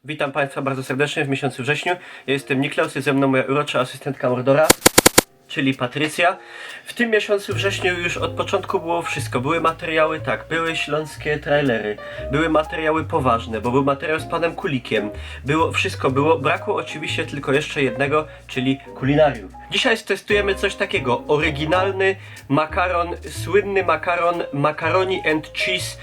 Witam Państwa bardzo serdecznie w miesiącu wrześniu. Ja jestem Niklaus, jest ze mną moja urocza asystentka Mordora, czyli Patrycja. W tym miesiącu wrześniu już od początku było wszystko. Były materiały, tak, były śląskie trailery, były materiały poważne, bo był materiał z panem Kulikiem. Wszystko było, brakło oczywiście tylko jeszcze jednego, czyli kulinariów. Dzisiaj stestujemy coś takiego, oryginalny makaron, słynny makaron macaroni and cheese,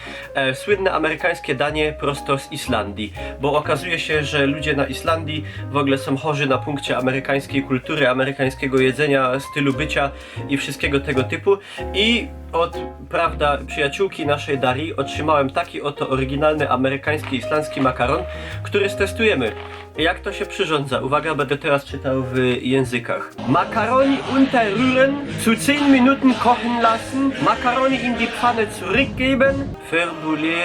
słynne amerykańskie danie prosto z Islandii, bo okazuje się, że ludzie na Islandii w ogóle są chorzy na punkcie amerykańskiej kultury, amerykańskiego jedzenia, stylu bycia i wszystkiego tego typu. I od, prawda, przyjaciółki naszej Darii otrzymałem taki oto oryginalny amerykański islandzki makaron, który stestujemy. Jak to się przyrządza? Uwaga, będę teraz czytał w językach. Macaroni unterrühren, zu 10 Minuten kochen lassen, Macaroni in die Pfanne zurückgeben, faire bouillir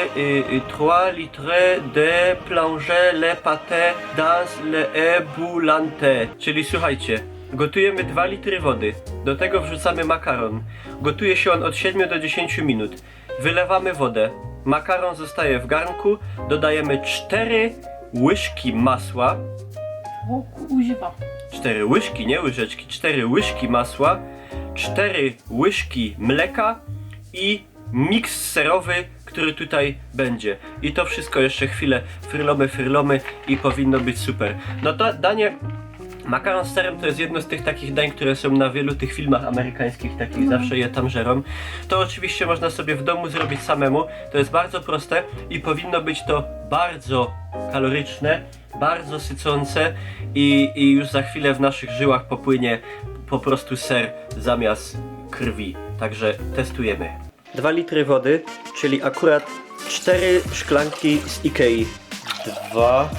3 litres de plongée le pâté dans le ébouillante. Czyli słuchajcie, gotujemy 2 litry wody, do tego wrzucamy makaron. Gotuje się on od 7 do 10 minut. Wylewamy wodę, makaron zostaje w garnku, dodajemy 4 łyżki masła. O kuźwa. 4 łyżki, nie łyżeczki, 4 łyżki masła, 4 łyżki mleka i miks serowy, który tutaj będzie. I to wszystko jeszcze chwilę frylamy i powinno być super. No to danie makaron z serem to jest jedno z tych takich dań, które są na wielu tych filmach amerykańskich, takich zawsze je tam żerą. To oczywiście można sobie w domu zrobić samemu, to jest bardzo proste i powinno być to bardzo kaloryczne, bardzo sycące i już za chwilę w naszych żyłach popłynie po prostu ser zamiast krwi. Także testujemy. 2 litry wody, czyli akurat 4 szklanki z Ikei. 2,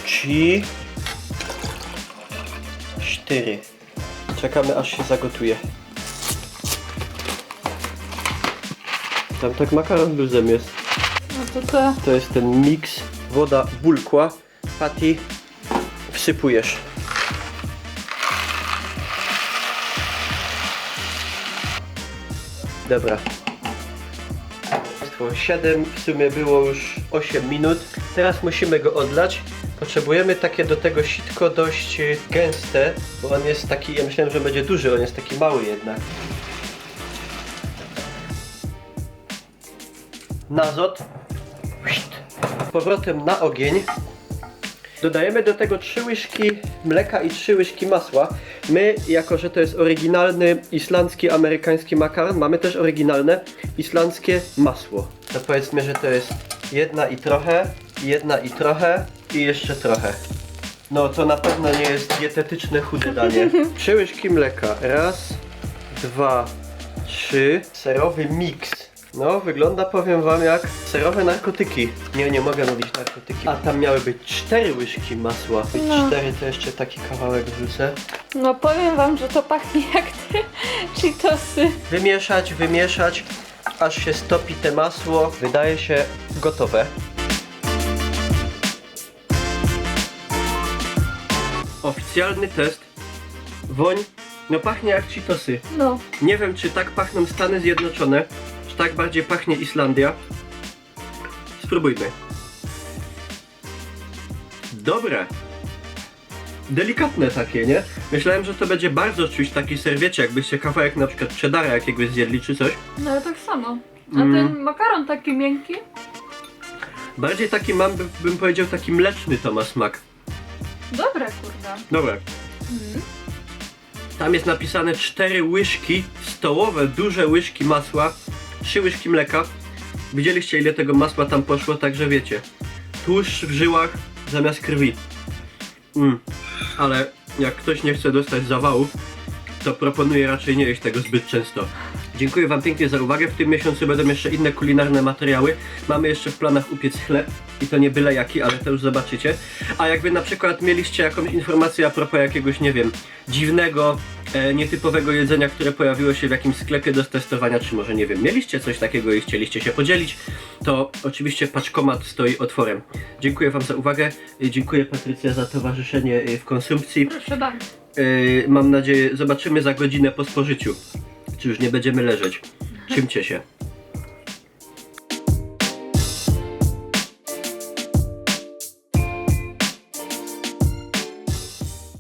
3, 4. Czekamy aż się zagotuje. Tam tak makaron luzem jest. No to To jest ten miks. Woda bulkła. Patty, wsypujesz. Dobra. 7, w sumie było już 8 minut. Teraz musimy go odlać. Potrzebujemy takie do tego sitko dość gęste, bo on jest taki, ja myślałem, że będzie duży, on jest taki mały jednak. Nazot. Powrotem na ogień. Dodajemy do tego 3 łyżki mleka i 3 łyżki masła. My, jako że to jest oryginalny islandzki, amerykański makaron, mamy też oryginalne islandzkie masło. To powiedzmy, że to jest 1 i trochę i jeszcze trochę. No to na pewno nie jest dietetyczne chude danie. 3 łyżki mleka. 1, 2, 3. Serowy miks. No, wygląda, powiem wam, jak serowe narkotyki. Nie mogę mówić narkotyki. A tam miały być 4 łyżki masła. Być 4 to jeszcze taki kawałek wrzucę. no powiem wam, że to pachnie jak te Cheetosy. Wymieszać, aż się stopi te masło. Wydaje się gotowe. Oficjalny test. Woń, no pachnie jak Cheetosy. No. Nie wiem, czy tak pachną Stany Zjednoczone, czy tak bardziej pachnie Islandia. Spróbujmy. Dobre. Delikatne takie, nie? Myślałem, że to będzie bardzo czuć taki ser, wiecie, jakbyście kawałek na przykład cheddara jakiegoś zjedli czy coś. No ale tak samo. A ten makaron taki miękki? Bardziej taki bym powiedział, taki mleczny to ma smak. Dobre, kurde. Dobra. Tam jest napisane 4 łyżki, stołowe, duże łyżki masła, 3 łyżki mleka. Widzieliście, ile tego masła tam poszło, także wiecie. Tłuszcz w żyłach zamiast krwi. Ale jak ktoś nie chce dostać zawałów, to proponuję raczej nie jeść tego zbyt często. Dziękuję wam pięknie za uwagę. W tym miesiącu będą jeszcze inne kulinarne materiały. Mamy jeszcze w planach upiec chleb i to nie byle jaki, ale to już zobaczycie. A jakby na przykład mieliście jakąś informację a propos jakiegoś, nie wiem, dziwnego, nietypowego jedzenia, które pojawiło się w jakimś sklepie do testowania, czy może, nie wiem, mieliście coś takiego i chcieliście się podzielić, to oczywiście paczkomat stoi otworem. Dziękuję wam za uwagę. Dziękuję, Patrycja, za towarzyszenie w konsumpcji. Proszę bardzo. Mam nadzieję, zobaczymy za godzinę po spożyciu, czy już nie będziemy leżeć. Trzymcie się.